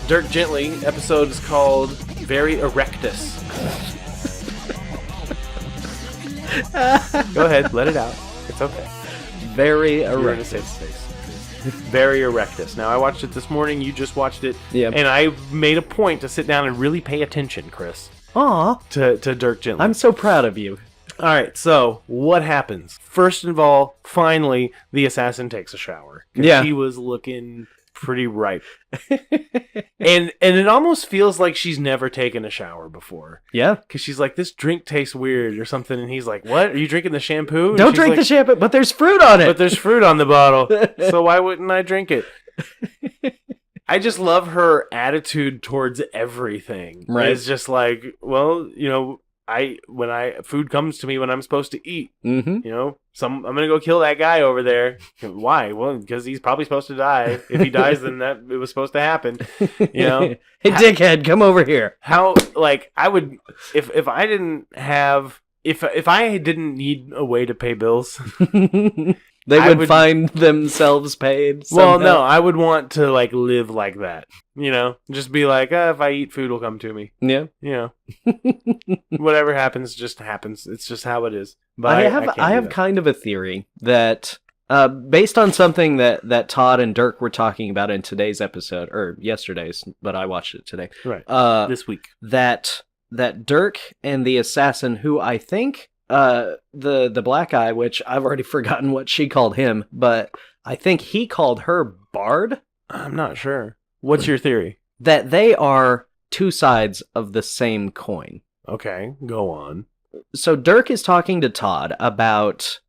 Dirk Gently. Episode is called Very Erectus. Go ahead, let it out. It's okay. Very You're in a Erectus. safe space. Very Erectus. Now, I watched it this morning. You just watched it. Yep. And I made a point to sit down and really pay attention, Chris, Aw, to Dirk Gently. I'm so proud of you. All right, so what happens? First of all, finally, the assassin takes a shower. 'Cause Yeah. She was looking pretty ripe. and it almost feels like she's never taken a shower before. Yeah. Because she's like, this drink tastes weird or something. And he's like, what? Are you drinking the shampoo? And Don't she's drink like, the champagne, but there's fruit on it. But there's fruit on the bottle. So why wouldn't I drink it? I just love her attitude towards everything. Right. It's just like, well, food comes to me when I'm supposed to eat. Mm-hmm. I'm gonna go kill that guy over there. Why? Well, because he's probably supposed to die. If he dies, then it was supposed to happen. Hey, dickhead, come over here. How I would if I didn't have if I didn't need a way to pay bills. They I would find themselves paid. Well, somehow. no, I would want to live like that. Just be like, if I eat, food will come to me. Yeah. Whatever happens, just happens. It's just how it is. But I can't do have that. kind of a theory that, based on something that Todd and Dirk were talking about in today's episode, or yesterday's, but I watched it today. Right. This week. That Dirk and the assassin, who I think, the black guy, which I've already forgotten what she called him, but I think he called her Bard. I'm not sure. What's your theory? That they are two sides of the same coin. Okay, go on. So Dirk is talking to Todd about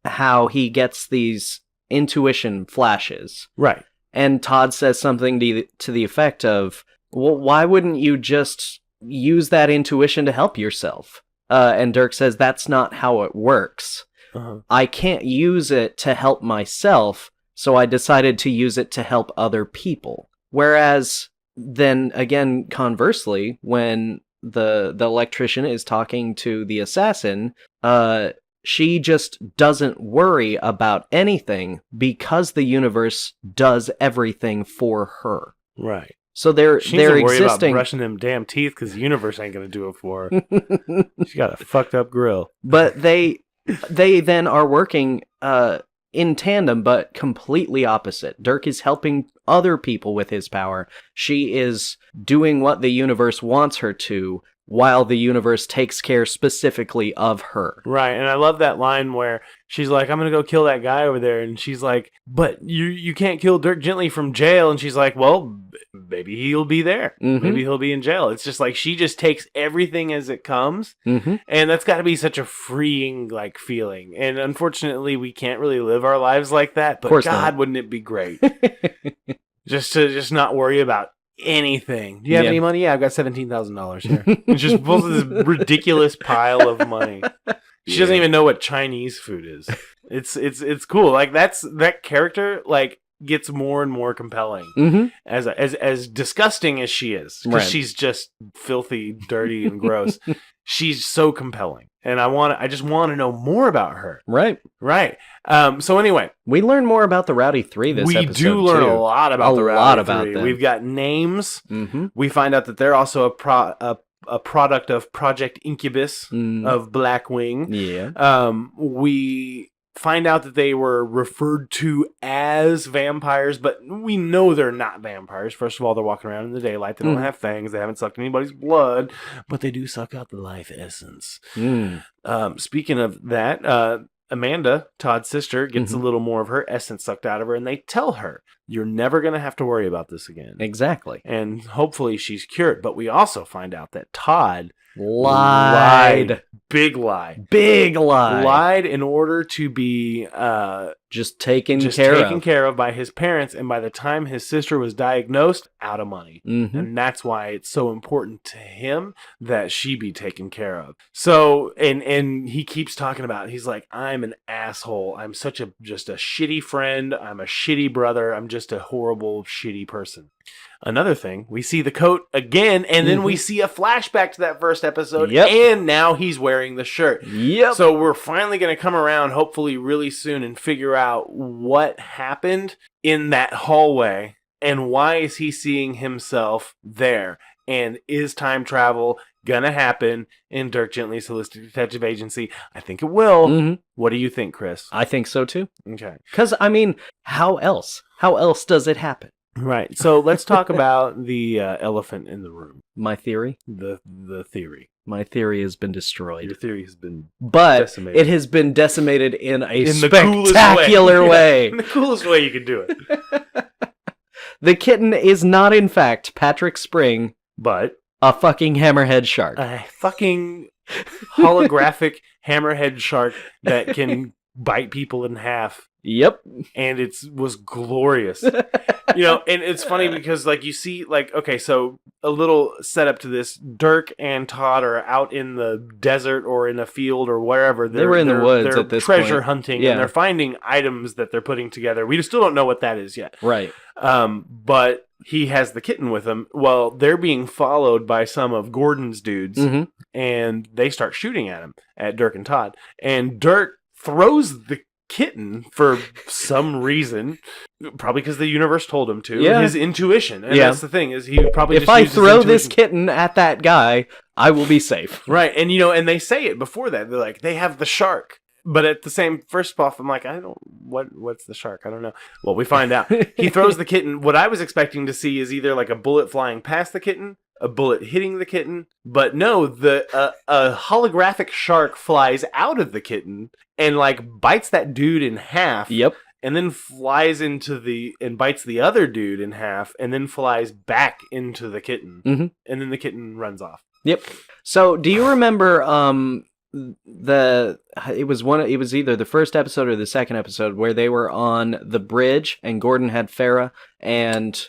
how he gets these intuition flashes. Right. And Todd says something to the effect of, well, why wouldn't you just use that intuition to help yourself? And Dirk says, that's not how it works. Uh-huh. I can't use it to help myself, so I decided to use it to help other people. Whereas, then again, conversely, when the electrician is talking to the assassin, she just doesn't worry about anything because the universe does everything for her. Right. So they're She needs to worry existing. about brushing them damn teeth because the universe ain't going to do it for her. She got a fucked up grill. But they then are working in tandem, but completely opposite. Dirk is helping other people with his power. She is doing what the universe wants her to, while the universe takes care specifically of her. Right, and I love that line where she's like, I'm going to go kill that guy over there. And she's like, but you can't kill Dirk Gently from jail. And she's like, well, maybe he'll be there. Mhm. Maybe he'll be in jail. It's just like she just takes everything as it comes. Mm-hmm. And that's got to be such a freeing feeling. And unfortunately, we can't really live our lives like that. But Course God, not. wouldn't it be great? just to not worry about anything. Do you have Yeah. any money? Yeah, I've got $17,000 here. It just pulls this ridiculous pile of money. She doesn't even know what Chinese food is. It's cool. That character gets more and more compelling Mm-hmm. as disgusting as she is, because Right. she's just filthy, dirty, and gross. She's so compelling, and I just want to know more about her. Right. Right. So anyway, We learn more about the Rowdy 3 this episode, we do learn too. a lot about the lot Rowdy about Three. them. We've got names. Mm-hmm. We find out that they're also a product of Project Incubus of Blackwing. Yeah. We find out that they were referred to as vampires, but we know they're not vampires. First of all, they're walking around in the daylight. They don't have fangs. They haven't sucked anybody's blood, but they do suck out the life essence. Speaking of that, Amanda, Todd's sister, gets a little more of her essence sucked out of her, and they tell her, you're never going to have to worry about this again. Exactly. And hopefully she's cured. But we also find out that Todd Lied. Big lie. Big lie. Lied in order to be Just taken just care taken of. care of by his parents. And by the time his sister was diagnosed, out of money. Mm-hmm. And that's why it's so important to him that she be taken care of. So, and he keeps talking about it. He's like, I'm an asshole. I'm just a shitty friend. I'm a shitty brother. I'm just a horrible, shitty person. Another thing, we see the coat again, and then we see a flashback to that first episode, and now he's wearing the shirt. Yep. So we're finally going to come around, hopefully really soon, and figure out what happened in that hallway And why is he seeing himself there? And is time travel gonna happen in Dirk Gently's Holistic Detective Agency? I think it will. Mm-hmm. What do you think, Chris? I think so too. Okay. Because, I mean, how else? How else does it happen? Right. So let's talk about the elephant in the room. My theory? The theory. My theory has been destroyed. Your theory has been But decimated. it has been decimated in a In the coolest spectacular way. In the coolest way you could do it. The kitten is not, in fact, Patrick Spring, But a fucking hammerhead shark. a fucking holographic hammerhead shark that can bite people in half. Yep. And it was glorious. You know, and it's funny because, like, you see, like, okay, so a little setup to this. Dirk and Todd are out in the desert or in a field or wherever. They were in the woods at this treasure point. hunting, Yeah. and they're finding items that they're putting together. We still don't know what that is yet. Right. But he has the kitten with him. Well, they're being followed by some of Gordon's dudes, Mm-hmm. and they start shooting at him, at Dirk and Todd. And Dirk throws the kitten for some reason, probably because the universe told him to. Yeah. His intuition, and Yeah. that's the thing, is he probably If just I used his throw this intuition. kitten at that guy, I will be safe. Right, and you know, and they say it before that. They're like, they have the shark. But at the same, first off, I'm like, what's the shark? I don't know. Well, we find out. He throws the kitten. What I was expecting to see is either like a bullet flying past the kitten, a bullet hitting the kitten, but no, a holographic shark flies out of the kitten and like bites that dude in half. Yep. And then flies and bites the other dude in half, and then flies back into the kitten. Mm-hmm. And then the kitten runs off. Yep. So, do you remember it was either the first episode or the second episode where they were on the bridge and Gordon had Farrah and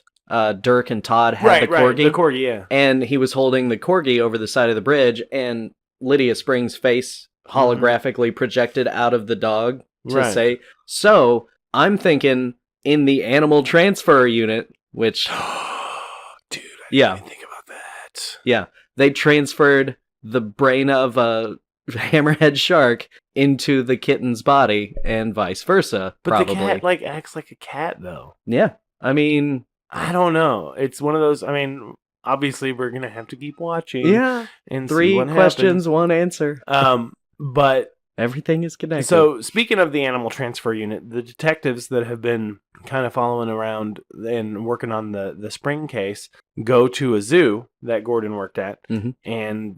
Dirk and Todd had the corgi? The corgi, yeah. And he was holding the corgi over the side of the bridge, and Lydia Spring's face holographically projected out of the dog to say. So I'm thinking in the animal transfer unit, which Dude, I didn't Yeah. even think about that. yeah, they transferred the brain of a hammerhead shark into the kitten's body and vice versa. But probably. the cat like acts like a cat though. Yeah, I mean, I don't know. It's one of those. I mean, obviously we're gonna have to keep watching. yeah. And see 3 what questions, 1 answer. happens. But Everything is connected. so speaking of the animal transfer unit, the detectives that have been kind of following around and working on the Spring case go to a zoo that Gordon worked at, Mhm. and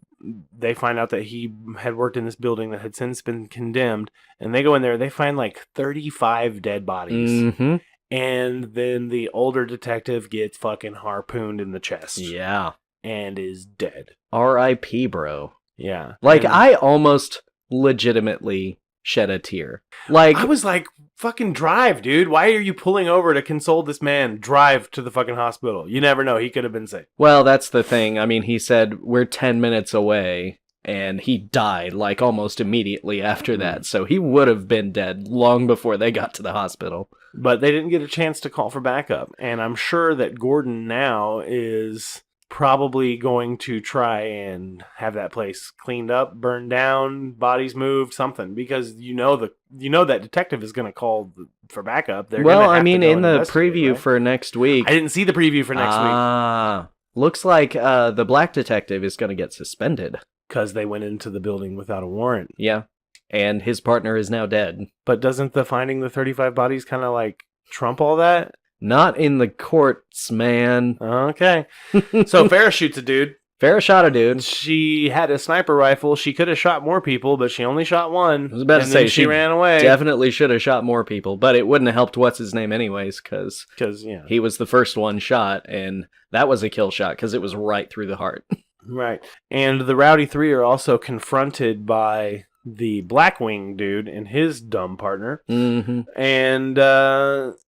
they find out that he had worked in this building that had since been condemned, and they go in there, they find like 35 dead bodies. Mm-hmm. And then the older detective gets fucking harpooned in the chest. Yeah. And is dead. R.I.P., bro. Yeah. Like, And I almost legitimately shed a tear. Like, I was like, fucking drive, dude. Why are you pulling over to console this man? Drive to the fucking hospital. You never know. He could have been safe. well, that's the thing. I mean, he said, we're 10 minutes away, and he died, like, almost immediately after that. So he would have been dead long before they got to the hospital. But they didn't get a chance to call for backup. And I'm sure that Gordon now is probably going to try and have that place cleaned up, burned down, bodies moved, something, because you know that detective is going to call for backup. They're Well, gonna have I to mean, go in the investigate, preview right? for next week. I didn't see the preview for next week Ah, looks like the black detective is going to get suspended. because they went into the building without a warrant. Yeah, and his partner is now dead. But doesn't the finding the 35 bodies kind of like trump all that? Not in the courts, man. Okay. So Farrah shoots a dude. Farrah shot a dude. She had a sniper rifle. She could have shot more people, but she only shot one. I was about to and say, then she ran away. Definitely should have shot more people, but it wouldn't have helped what's his name anyways, because Because, yeah. he was the first one shot, and that was a kill shot because it was right through the heart. Right. And the Rowdy Three are also confronted by the Blackwing dude and his dumb partner. Mm-hmm. And,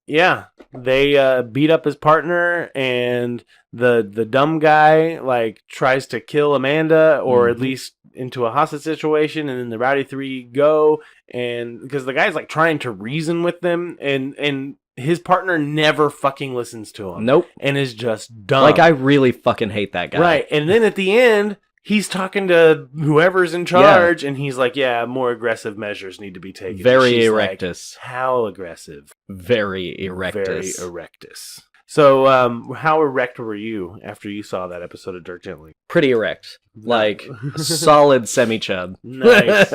yeah, they beat up his partner, and the dumb guy, like, tries to kill Amanda, or at least into a hostage situation, and then the Rowdy Three go, and because the guy's, like, trying to reason with them, and his partner never fucking listens to him. Nope. And is just dumb. Like, I really fucking hate that guy. Right. And then at the end, he's talking to whoever's in charge, and he's like, yeah, more aggressive measures need to be taken. Very And she's Erectus. like, how aggressive? Very Erectus. Very Erectus. So, how erect were you after you saw that episode of Dirk Gently? Pretty erect. Like, solid semi-chub. Nice.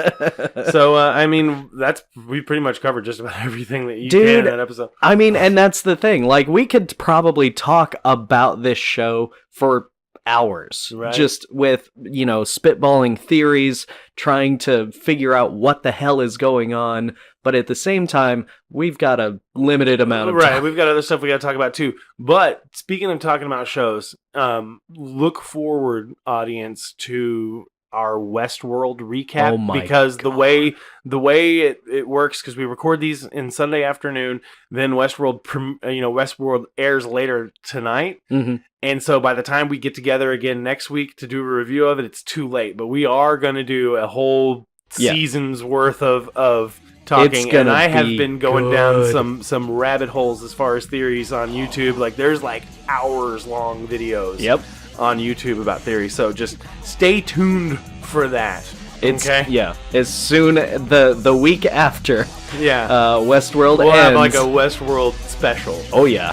So, I mean, we pretty much covered just about everything that you can in that episode. I mean, and that's the thing. Like, we could probably talk about this show for hours. Right. Just with, spitballing theories, trying to figure out what the hell is going on. But at the same time, we've got a limited amount of time. Right, we've got other stuff we got to talk about too. But speaking of talking about shows, look forward, audience, to our Westworld recap. Oh my because God. the way it works, because we record these in Sunday afternoon, then Westworld airs later tonight. Mm-hmm. And so by the time we get together again next week to do a review of it, it's too late. But we are going to do a whole season's worth of talking, and I have been going down some rabbit holes as far as theories on YouTube. Like, there's like hours long videos on YouTube about theories, so just stay tuned for that. As soon the week after Westworld we'll ends, have like a Westworld special. Oh yeah.